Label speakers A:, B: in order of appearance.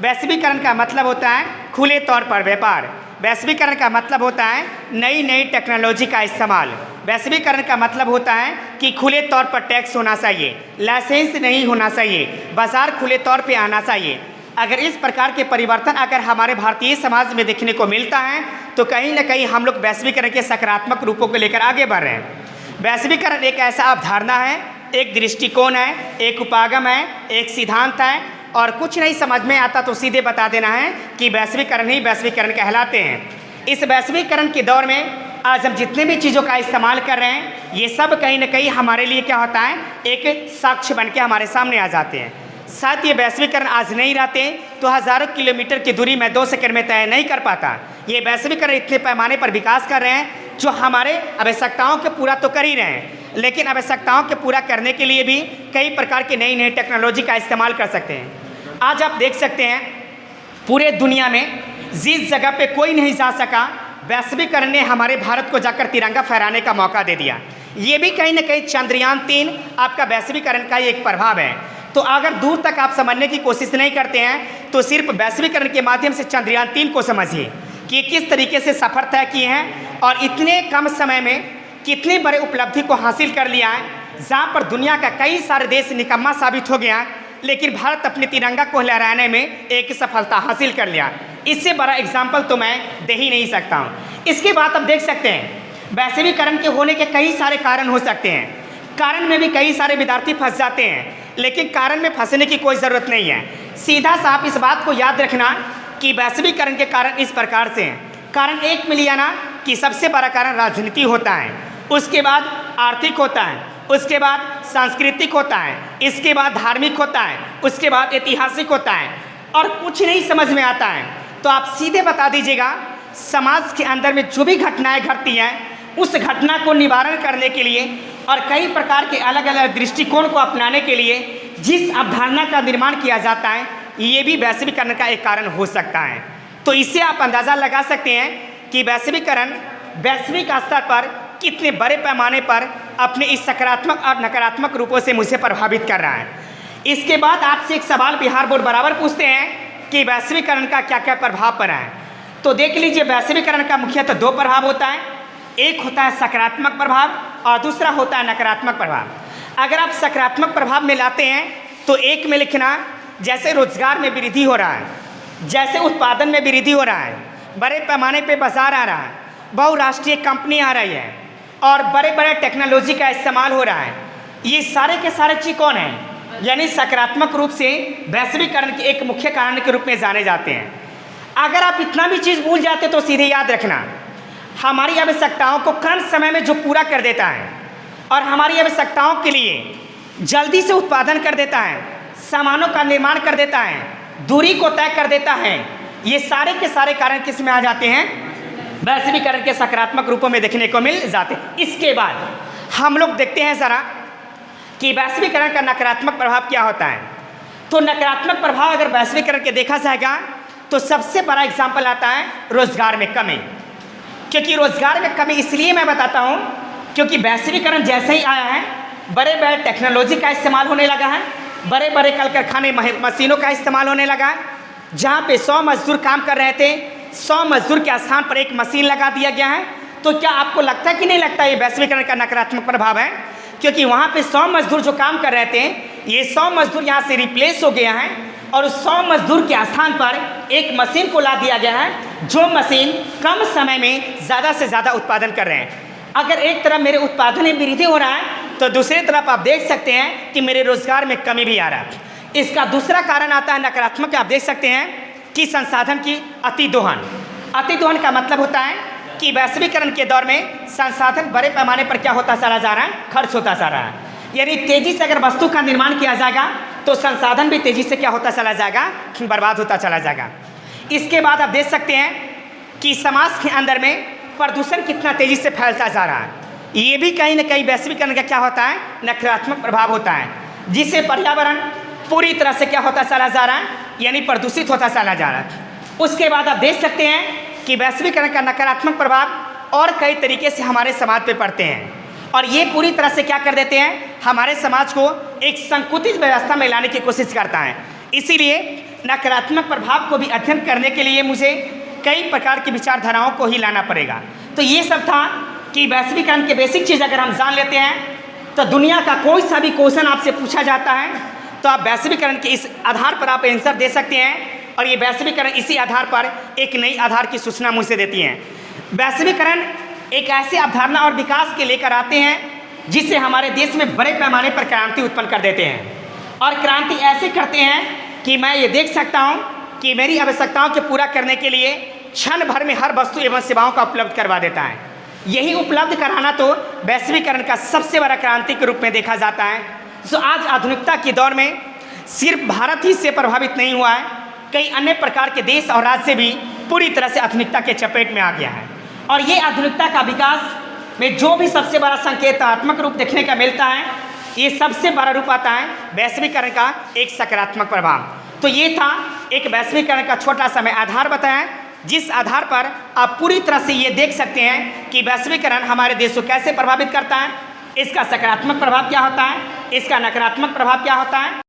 A: वैश्वीकरण का मतलब होता है खुले तौर पर व्यापार। वैश्वीकरण का मतलब होता है नई नई टेक्नोलॉजी का इस्तेमाल। वैश्वीकरण का मतलब होता है कि खुले तौर पर टैक्स होना चाहिए, लाइसेंस नहीं होना चाहिए, बाजार खुले तौर पे आना चाहिए। अगर इस प्रकार के परिवर्तन अगर हमारे भारतीय समाज में देखने को मिलता है तो कहीं ना कहीं हम लोग वैश्वीकरण के सकारात्मक रूपों को लेकर आगे बढ़ रहे हैं। वैश्वीकरण एक ऐसा अवधारणा है, एक दृष्टिकोण है, एक उपागम है, एक सिद्धांत है, और कुछ नहीं समझ में आता तो सीधे बता देना है कि वैश्वीकरण ही वैश्वीकरण कहलाते हैं। इस वैश्वीकरण के दौर में आज हम जितने भी चीज़ों का इस्तेमाल कर रहे हैं ये सब कहीं ना कहीं हमारे लिए क्या होता है, एक साक्ष्य बन के हमारे सामने आ जाते हैं। साथ ये वैश्वीकरण आज नहीं रहते तो हज़ारों किलोमीटर की दूरी मैं 2 सेकंड में तय नहीं कर पाता। ये वैश्वीकरण इतने पैमाने पर विकास कर रहे हैं जो हमारे आवश्यकताओं को पूरा तो कर ही रहे हैं, लेकिन आवश्यकताओं को पूरा करने के लिए भी कई प्रकार की नई नई टेक्नोलॉजी का इस्तेमाल कर सकते हैं। आज आप देख सकते हैं पूरे दुनिया में जिस जगह पे कोई नहीं जा सका, वैश्वीकरण ने हमारे भारत को जाकर तिरंगा फहराने का मौका दे दिया। ये भी कहीं ना कहीं चंद्रयान 3 आपका वैश्वीकरण का एक प्रभाव है। तो अगर दूर तक आप समझने की कोशिश नहीं करते हैं तो सिर्फ वैश्वीकरण के माध्यम से चंद्रयान 3 को समझिए कि किस तरीके से सफ़र तय किए हैं और इतने कम समय में कितने बड़े उपलब्धि को हासिल कर लिया है, जहाँ पर दुनिया का कई सारे देश निकम्मा साबित हो गया, लेकिन भारत अपने तिरंगा को लहराने में एक सफलता हासिल कर लिया। इससे बड़ा एग्जाम्पल तो मैं दे ही नहीं सकता हूँ। इसके बाद आप देख सकते हैं वैश्वीकरण के होने के कई सारे कारण हो सकते हैं। कारण में भी कई सारे विद्यार्थी फंस जाते हैं, लेकिन कारण में फंसने की कोई ज़रूरत नहीं है। सीधा साफ इस बात को याद रखना कि वैश्वीकरण के कारण इस प्रकार से हैं। कारण एक में लिया ना कि सबसे बड़ा कारण राजनीति होता है, उसके बाद आर्थिक होता है, उसके बाद सांस्कृतिक होता है, इसके बाद धार्मिक होता है, उसके बाद ऐतिहासिक होता है, और कुछ नहीं समझ में आता है तो आप सीधे बता दीजिएगा समाज के अंदर में जो भी घटनाएं घटती हैं उस घटना को निवारण करने के लिए और कई प्रकार के अलग अलग दृष्टिकोण को अपनाने के लिए जिस अवधारणा का निर्माण किया जाता है ये भी वैश्वीकरण का एक कारण हो सकता है। तो इससे आप अंदाज़ा लगा सकते हैं कि वैश्वीकरण वैश्विक स्तर पर कितने बड़े पैमाने पर अपने इस सकारात्मक और नकारात्मक रूपों से मुझे प्रभावित कर रहा है। इसके बाद आपसे एक सवाल बिहार बोर्ड बराबर पूछते हैं कि वैश्वीकरण का क्या क्या प्रभाव पड़ा है। तो देख लीजिए वैश्वीकरण का मुख्यतः 2 प्रभाव होता है, एक होता है सकारात्मक प्रभाव और दूसरा होता है नकारात्मक प्रभाव। अगर आप सकारात्मक प्रभाव में लाते हैं तो एक में लिखना जैसे रोजगार में वृद्धि हो रहा है, जैसे उत्पादन में वृद्धि हो रहा है, बड़े पैमाने पे बाजार आ रहा है, बहुराष्ट्रीय कंपनी आ रही है और बड़े बड़े टेक्नोलॉजी का इस्तेमाल हो रहा है। ये सारे के सारे चीज़ कौन है, यानी सकारात्मक रूप से वैश्वीकरण के एक मुख्य कारण के रूप में जाने जाते हैं। अगर आप इतना भी चीज़ भूल जाते तो सीधे याद रखना हमारी आवश्यकताओं को कम समय में जो पूरा कर देता है और हमारी आवश्यकताओं के लिए जल्दी से उत्पादन कर देता है, सामानों का निर्माण कर देता है, दूरी को तय कर देता है, ये सारे के सारे कारण किस में आ जाते हैं, वैश्वीकरण के सकारात्मक रूपों में देखने को मिल जाते हैं। इसके बाद हम लोग देखते हैं ज़रा कि वैश्वीकरण का नकारात्मक प्रभाव क्या होता है। तो नकारात्मक प्रभाव अगर वैश्वीकरण के देखा जाएगा तो सबसे बड़ा एग्जाम्पल आता है रोजगार में कमी। क्योंकि रोजगार में कमी इसलिए मैं बताता हूँ क्योंकि वैश्वीकरण जैसे ही आया है बड़े बड़े टेक्नोलॉजी का इस्तेमाल होने लगा है, बड़े बड़े कल कारखाने मशीनों का इस्तेमाल होने लगा है। जहाँ पे 100 मजदूर काम कर रहे थे 100 मजदूर के स्थान पर एक मशीन लगा दिया गया है। तो क्या आपको लगता है कि नहीं लगता ये वैश्वीकरण का नकारात्मक प्रभाव है? क्योंकि वहाँ पे 100 मजदूर जो काम कर रहे थे ये 100 मजदूर यहाँ से रिप्लेस हो गया है और उस 100 मजदूर के स्थान पर एक मशीन को ला दिया गया है जो मशीन कम समय में ज़्यादा से ज़्यादा उत्पादन कर रहे हैं। अगर एक तरफ मेरे उत्पादन में वृद्धि हो रहा है तो दूसरी तरफ आप देख सकते हैं कि मेरे रोजगार में कमी भी आ रहा है। इसका दूसरा कारण आता है नकारात्मक, आप देख सकते हैं कि संसाधन की अतिदोहन। अतिदोहन का मतलब होता है कि वैश्वीकरण के दौर में संसाधन बड़े पैमाने पर क्या होता चला जा रहा है, खर्च होता जा रहा है। यानी तेजी से अगर वस्तु का निर्माण किया जाएगा तो संसाधन भी तेजी से क्या होता चला जाएगा, बर्बाद होता चला जाएगा। इसके बाद आप देख सकते हैं कि समाज के अंदर में प्रदूषण कितना तेजी से फैलता जा रहा है। ये भी कहीं ना कहीं वैश्वीकरण का क्या होता है, नकारात्मक प्रभाव होता है, जिससे पर्यावरण पूरी तरह से क्या होता चला जा रहा है, यानी प्रदूषित होता चला जा रहा है। उसके बाद आप देख सकते हैं कि वैश्वीकरण का नकारात्मक प्रभाव और कई तरीके से हमारे समाज पे पड़ते हैं और ये पूरी तरह से क्या कर देते हैं, हमारे समाज को एक संकुचित व्यवस्था में लाने की कोशिश करता है। इसीलिए नकारात्मक प्रभाव को भी अध्ययन करने के लिए मुझे कई प्रकार की विचारधाराओं को ही लाना पड़ेगा। तो ये सब था कि वैश्वीकरण के बेसिक चीज़ अगर हम जान लेते हैं तो दुनिया का कोई सा भी क्वेश्चन आपसे पूछा जाता है तो आप वैश्वीकरण के इस आधार पर आप आंसर दे सकते हैं, और ये वैश्वीकरण इसी आधार पर एक नई आधार की सूचना मुझसे देती हैं। वैश्वीकरण एक ऐसी अवधारणा और विकास के लेकर आते हैं जिससे हमारे देश में बड़े पैमाने पर क्रांति उत्पन्न कर देते हैं, और क्रांति ऐसे करते हैं कि मैं ये देख सकता हूँ कि मेरी आवश्यकताओं को पूरा करने के लिए क्षण भर में हर वस्तु एवं सेवाओं का उपलब्ध करवा देता है। यही उपलब्ध कराना तो वैश्वीकरण का सबसे बड़ा क्रांति के रूप में देखा जाता है। जो आज आधुनिकता के दौर में सिर्फ भारत ही से प्रभावित नहीं हुआ है, कई अन्य प्रकार के देश और राज्य भी पूरी तरह से आधुनिकता के चपेट में आ गया है। और ये आधुनिकता का विकास में जो भी सबसे बड़ा संकेतात्मक रूप देखने का मिलता है, ये सबसे बड़ा रूप आता है वैश्वीकरण का एक सकारात्मक प्रभाव। तो ये था एक वैश्वीकरण का छोटा सा मैं आधार बताया, जिस आधार पर आप पूरी तरह से ये देख सकते हैं कि वैश्वीकरण हमारे देश को कैसे प्रभावित करता है, इसका सकारात्मक प्रभाव क्या होता है, इसका नकारात्मक प्रभाव क्या होता है।